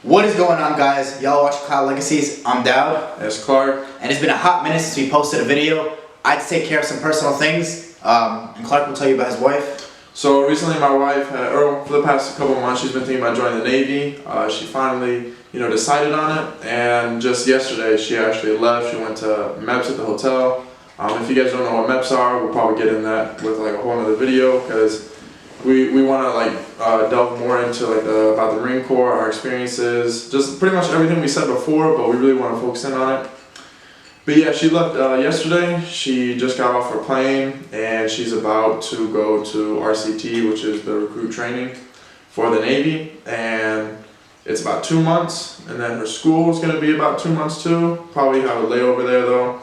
What is going on, guys? Y'all watch Cloud Legacies. I'm Dowd. That's Clark. And it's been a hot minute since we posted a video. I had to take care of some personal things, and Clark will tell you about his wife. So recently my wife, for the past couple of months, she's been thinking about joining the Navy. She finally, decided on it, and just yesterday she actually left. She went to MEPS at the hotel. If you guys don't know what MEPS are, we'll probably get in that with like a whole other video, because we want to delve more into about the Marine Corps, our experiences, just pretty much everything we said before, but we really want to focus in on it. But yeah, she left yesterday. She just got off her plane and she's about to go to RCT, which is the recruit training for the Navy, and it's about 2 months, and then her school is going to be about 2 months too. Probably have a layover there though.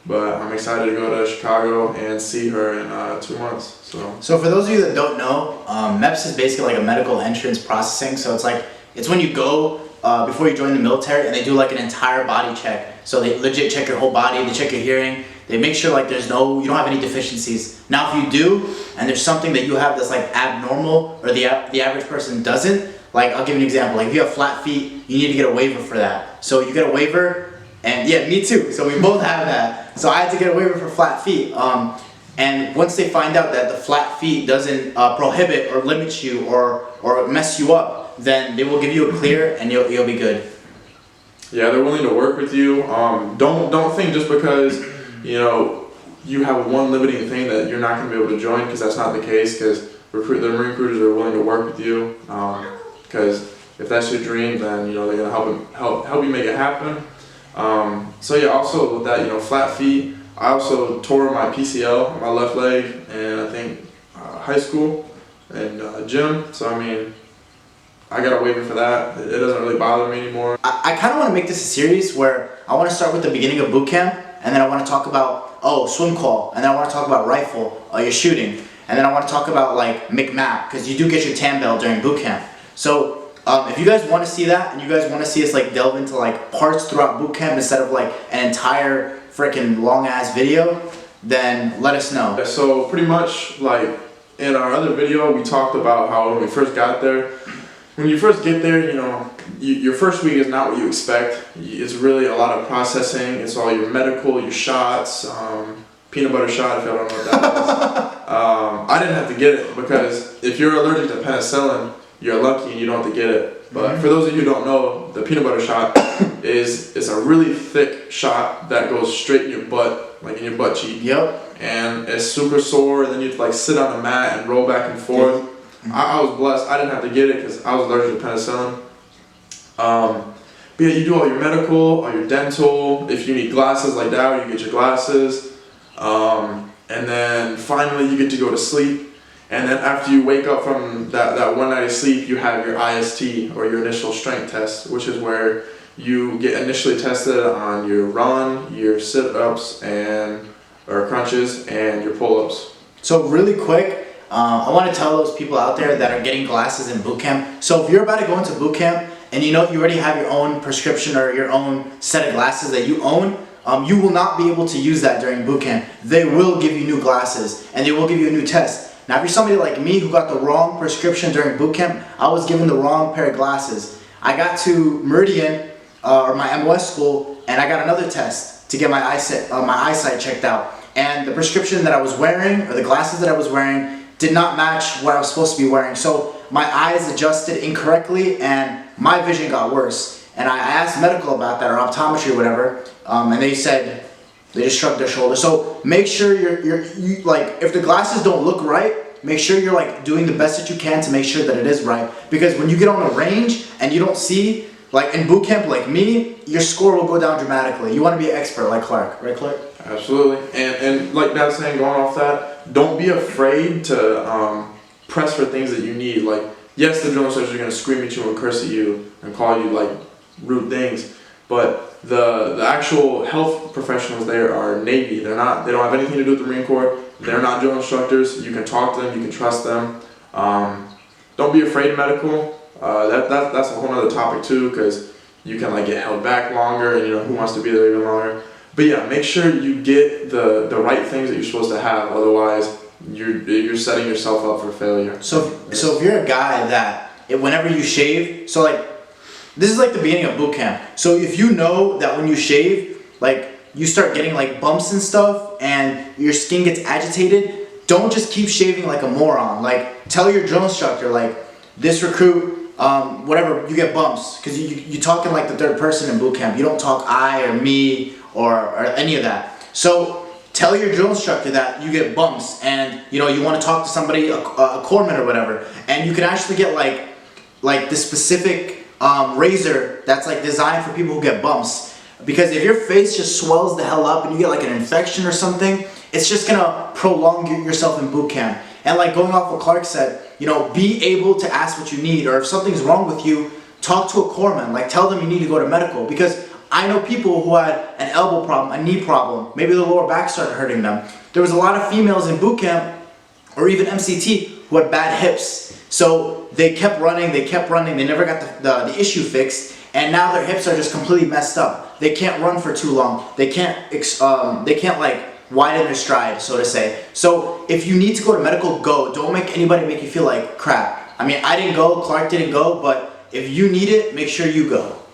But I'm excited to go to Chicago and see her in 2 months. So for those of you that don't know, MEPS is basically like a medical entrance processing. So it's when you go before you join the military, and they do like an entire body check. So they legit check your whole body, they check your hearing, they make sure like you don't have any deficiencies. Now if you do, and there's something that you have that's like abnormal, or the average person doesn't, like I'll give you an example. Like if you have flat feet, you need to get a waiver for that. So you get a waiver. And yeah, me too. So we both have that. So I had to get a waiver for flat feet. And once they find out that the flat feet doesn't prohibit or limit you or mess you up, then they will give you a clear and you'll be good. Yeah, they're willing to work with you. Don't think just because you have one limiting thing that you're not going to be able to join, because that's not the case. Because the Marine recruiters are willing to work with you. Because if that's your dream, then they're going to help you make it happen. So yeah, also with that, flat feet, I also tore my PCL on my left leg in, I think, high school and gym. So I mean, I got a waiver for that. It doesn't really bother me anymore. I kind of want to make this a series where I want to start with the beginning of boot camp, and then I want to talk about, swim call, and then I want to talk about rifle, your shooting, and then I want to talk about like MCMAP, because you do get your TAM bell during boot camp. So if you guys want to see that, and you guys want to see us like delve into like parts throughout boot camp instead of like an entire freaking long ass video, then let us know. So pretty much like in our other video, we talked about how when we first got there, when you first get there, your first week is not what you expect. It's really a lot of processing. It's all your medical, your shots, peanut butter shot, if y'all don't know what that is. I didn't have to get it, because if you're allergic to penicillin, you're lucky and you don't have to get it. But for those of you who don't know, the peanut butter shot is a really thick shot that goes straight in your butt, like in your butt cheek. Yep. And it's super sore, and then you have to like sit on the mat and roll back and forth. I was blessed. I didn't have to get it because I was allergic to penicillin. But yeah, you do all your medical, all your dental. If you need glasses like that, you get your glasses. And then finally you get to go to sleep. And then after you wake up from that one night of sleep, you have your IST, or your initial strength test, which is where you get initially tested on your run, your sit-ups or crunches, and your pull-ups. So really quick, I want to tell those people out there that are getting glasses in boot camp. So if you're about to go into boot camp and you already have your own prescription or your own set of glasses that you own, you will not be able to use that during boot camp. They will give you new glasses, and they will give you a new test. Now, if you're somebody like me who got the wrong prescription during boot camp, I was given the wrong pair of glasses. I got to Meridian, or my MOS school, and I got another test to get my eyesight checked out. And the prescription that I was wearing, or the glasses that I was wearing, did not match what I was supposed to be wearing. So my eyes adjusted incorrectly, and my vision got worse. And I asked medical about that, or optometry or whatever, and they said, they just shrugged their shoulders. So make sure you like, if the glasses don't look right, make sure you're like doing the best that you can to make sure that it is right. Because when you get on the range and you don't see, like in boot camp like me, your score will go down dramatically. You want to be an expert like Clark, right Clark? Absolutely. And like Dad's saying, going off that, don't be afraid to press for things that you need. Like, yes, the drill instructors are going to scream at you and curse at you and call you like rude things, but the actual health professionals there are Navy. They don't have anything to do with the Marine Corps. They're not drill instructors. You can talk to them. You can trust them. Don't be afraid of medical. That's a whole other topic too, because you can like get held back longer, and who wants to be there even longer. But yeah, make sure you get the right things that you're supposed to have. Otherwise, you're setting yourself up for failure. So if you're a guy that whenever you shave, so like this is like the beginning of boot camp. So if you know that when you shave, like you start getting like bumps and stuff and your skin gets agitated, don't just keep shaving like a moron. Like tell your drill instructor, like this recruit, whatever, you get bumps. Because you talk in like the third person in boot camp. You don't talk I or me or any of that. So tell your drill instructor that you get bumps and you know you want to talk to somebody, a corpsman or whatever, and you can actually get like this specific razor that's like designed for people who get bumps. Because if your face just swells the hell up and you get like an infection or something, it's just gonna prolong yourself in boot camp. And like going off what Clark said, you know, be able to ask what you need, or if something's wrong with you, talk to a corpsman. Like tell them you need to go to medical. Because I know people who had an elbow problem, a knee problem, maybe the lower back started hurting them. There was a lot of females in boot camp or even MCT who had bad hips. So they kept running, they never got the issue fixed, and now their hips are just completely messed up. They can't run for too long. They can't like widen their stride, so to say. So if you need to go to medical, go. Don't make anybody make you feel like crap. I mean, I didn't go, Clark didn't go, but if you need it, make sure you go.